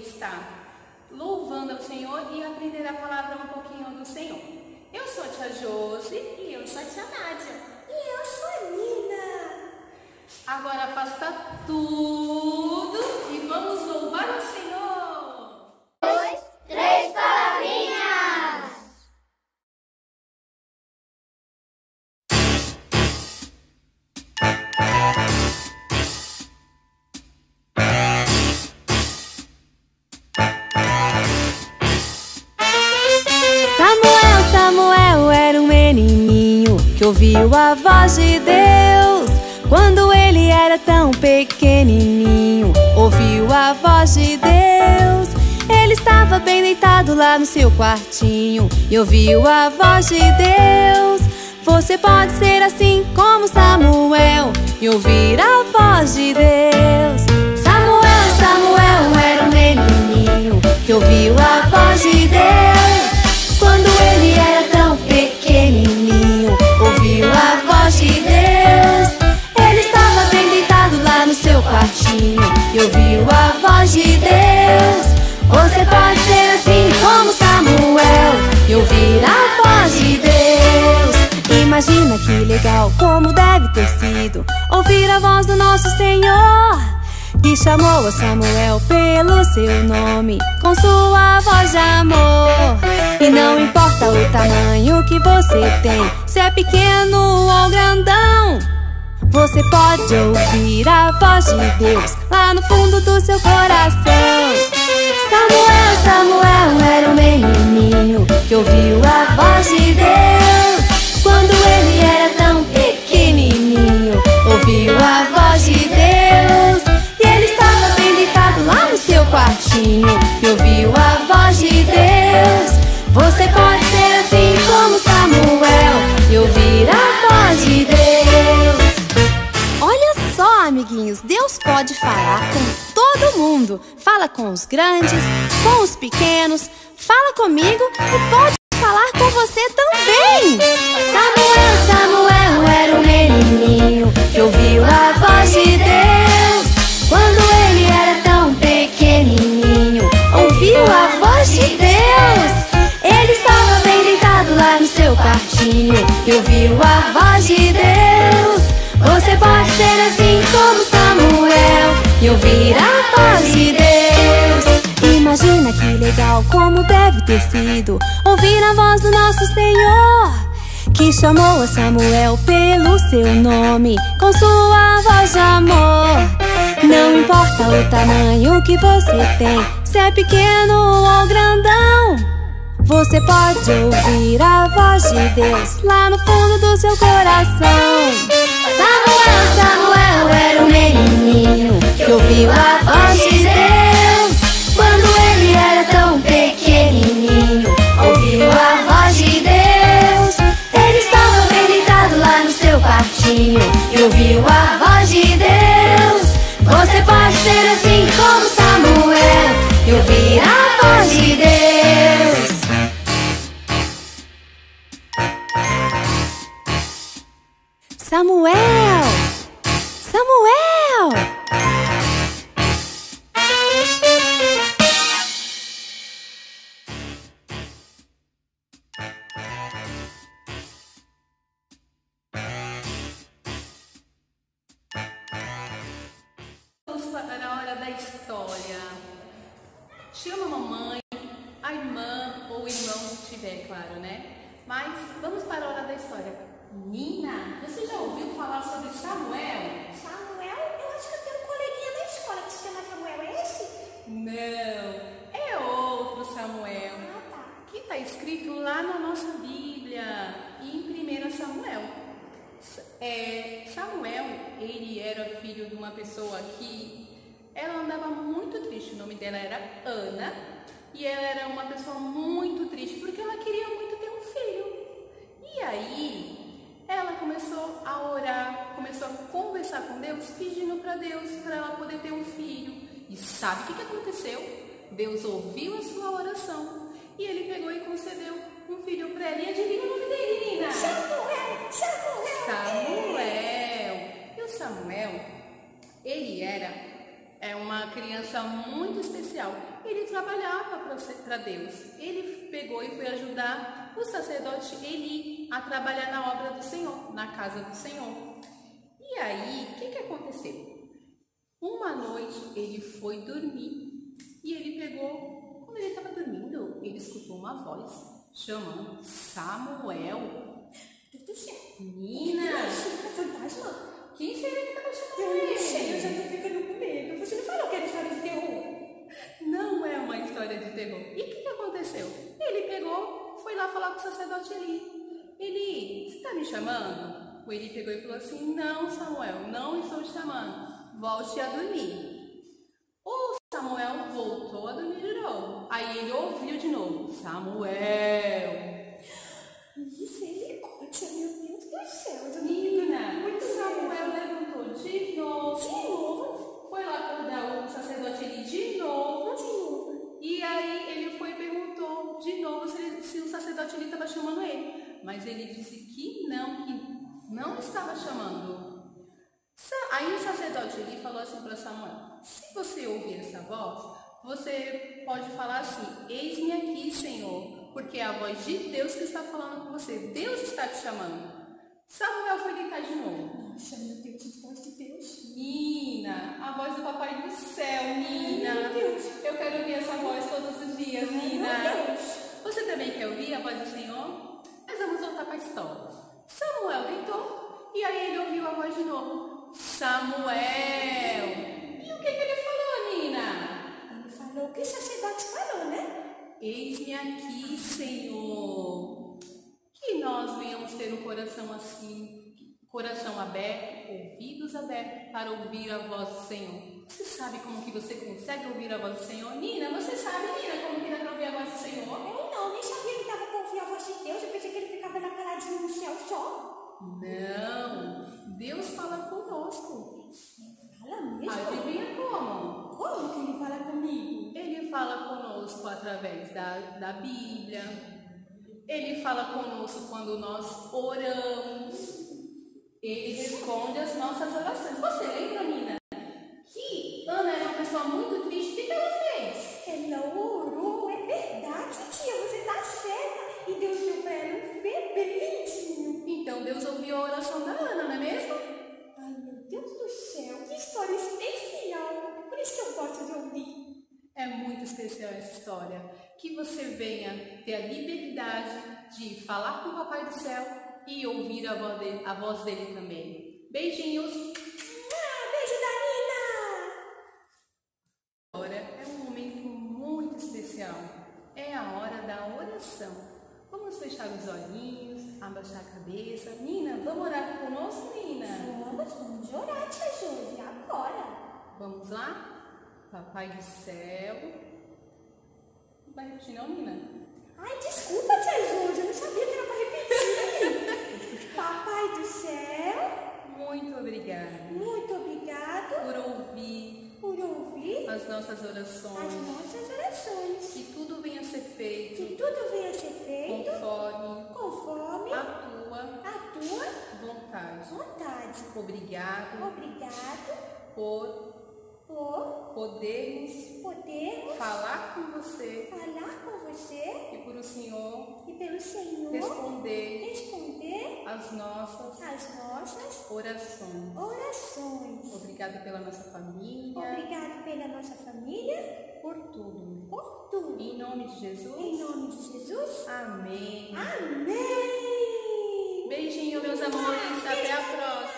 estar louvando ao Senhor e aprender a palavra um pouquinho do Senhor. Eu sou a tia Josi. E eu sou a tia Nádia. E eu sou a Nina. Agora afasta tudo e vamos louvar ao Senhor. 2, 3 palavrinhas. Samuel era um menininho que ouviu a voz de Deus. Quando ele era tão pequenininho, ouviu a voz de Deus. Ele estava bem deitado lá no seu quartinho e ouviu a voz de Deus. Você pode ser assim como Samuel e ouvir a voz de Deus. Samuel era um menininho que ouviu a voz de Deus. Quando ele era tão pequenininho, ouviu a voz de Deus. Ele estava bem deitado lá no seu quartinho e ouviu a voz de Deus. Você pode ser assim como Samuel e ouvir a voz de Deus. Imagina que legal, como deve ter sido ouvir a voz do nosso Senhor, que chamou a Samuel pelo seu nome, com sua voz de amor. E não importa o tamanho que você tem, se é pequeno ou grandão, você pode ouvir a voz de Deus lá no fundo do seu coração. Samuel era um menininho que ouviu a voz de Deus. Quando ele era tão pequenininho, ouviu a voz de Deus. E ele estava bem deitado lá no seu quartinho e ouviu a voz de Deus. Você pode ser assim como Samuel e ouvir a voz de Deus. Olha só, amiguinhos, Deus pode falar com todo mundo. Fala com os grandes, com os pequenos. Fala comigo e pode falar com você também. Samuel era um menininho que ouviu a voz de Deus. Quando ele era tão pequenininho, ouviu a voz de Deus. Ele estava bem deitado lá no seu quartinho e ouviu a voz de Deus. Você pode ser assim como Samuel e ouvir a voz de Deus. Imagina que legal, como deve ter sido ouvir a voz do nosso Senhor, que chamou a Samuel pelo seu nome, com sua voz de amor. Não importa o tamanho que você tem, se é pequeno ou grandão, você pode ouvir a voz de Deus lá no fundo do seu coração. Samuel era um menininho que ouviu a voz de Deus. Quando ele era tão pequenininho, ouviu a voz de Deus. Ele estava bem deitado lá no seu quartinho e ouviu a voz de Deus. Você pode ser assim como Samuel e ouvir a voz de Deus. Samuel! Vamos para a hora da história. Chama a mamãe, a irmã ou o irmão, se tiver, claro, né? Mas vamos para a hora da história. Nina, você já ouviu falar sobre Samuel? Samuel? Eu acho que eu tenho um coleguinha da escola que se chama Samuel, é esse? Não, é outro Samuel. Ah, tá. Que está escrito lá na nossa Bíblia, em 1 Samuel. Samuel, ele era filho de uma pessoa que ela andava muito triste. O nome dela era Ana e ela era uma pessoa muito triste porque ela queria muito ter um filho. E aí ela começou a orar, começou a conversar com Deus, pedindo para Deus para ela poder ter um filho. E sabe o que aconteceu? Deus ouviu a sua oração e ele pegou e concedeu um filho para ela. E adivinha o nome dele, Nina? Samuel! Samuel. E o Samuel, ele era é uma criança muito especial. Ele trabalhava para Deus. Ele pegou e foi ajudar o sacerdote Eli a trabalhar na obra do Senhor, na casa do Senhor. E aí, o que aconteceu? Uma noite ele foi dormir e ele pegou, quando ele estava dormindo, ele escutou uma voz chamando Samuel. Nina! Fantasma? Quem seria que estava chamando ele? Eu não sei, eu já tô ficando com medo. Você não falou que era história de terror? Não é uma história de terror. E o que aconteceu? Ele pegou, foi lá falar com o sacerdote Eli. Eli, você está me chamando? O Eli pegou e falou assim: não, Samuel, não estou te chamando. Volte a dormir. O Samuel voltou a dormir de novo. Aí ele ouviu de novo: Samuel. Misericórdia, meu Deus do céu. Nina, Samuel levantou de novo. Foi lá acordar o sacerdote Eli de novo. E aí ele foi e perguntou de novo se o sacerdote Eli estava chamando ele. Mas ele disse que não estava chamando. Aí o sacerdote Eli falou assim para Samuel: se você ouvir essa voz, você pode falar assim: eis-me aqui, Senhor, porque é a voz de Deus que está falando com você. Deus está te chamando. Samuel foi deitar de novo. Nossa, meu Deus, que voz de Deus. Nina, a voz do Papai do Céu, Nina. Meu Deus. Eu quero ouvir essa voz todos os dias, Nina. Meu Deus. Você também quer ouvir a voz do Senhor? Mas vamos voltar para a história. Samuel deitou e aí ele ouviu a voz de novo: Samuel. E o que ele falou, Nina? Ele falou o que o sacerdote falou, né? Eis-me aqui, Senhor. Que nós venhamos ter um coração assim, coração aberto, ouvidos abertos para ouvir a voz do Senhor. Você sabe como que você consegue ouvir a voz do Senhor? Nina, você sabe, Nina, como que dá para ouvir a voz do Senhor? Eu não, nem sabia que dava para ouvir a voz de Deus. Eu pensei que ele ficava na paradinha no céu só. Não, Deus fala conosco. Fala mesmo? Adivinha como? Como que ele fala comigo? Ele fala conosco através da Bíblia. Ele fala conosco quando nós oramos. Ele responde as nossas orações. Você lembra, Nina, que Ana era uma pessoa muito triste? O que ela fez? Ela orou, é verdade, tia, você tá certa. E Deus deu para ela um bebê lindinho. Então Deus ouviu a oração da Ana, não é mesmo? Ai, meu Deus do céu, que história especial. Por isso que eu gosto de ouvir. É muito especial essa história. Que você venha ter a liberdade de falar com o Papai do Céu e ouvir a voz dele também. Beijinhos! Beijo da Nina! Agora é um momento muito especial. É a hora da oração. Vamos fechar os olhinhos, abaixar a cabeça. Nina, vamos orar conosco, Nina? Vamos orar, tia Júlia, agora. Vamos lá? Papai do Céu. Não vai repetir não, Nina? Ai, desculpa, tia Júlia, eu não sabia que era para repetir. Papai do Céu, Muito obrigada muito obrigado por ouvir as nossas as orações. nossas orações. Que tudo venha a ser feito Que tudo venha a ser feito conforme a a tua tua vontade. vontade. Obrigado Obrigado por por podermos podermos falar com você falar com você e por o Senhor e pelo Senhor responder responder as nossas as nossas orações. orações. Obrigado pela nossa família, Obrigado pela nossa família, por tudo. por tudo. Em nome de Jesus. Em nome de Jesus. Amém. Amém. Beijinho, meus amores. Até a próxima.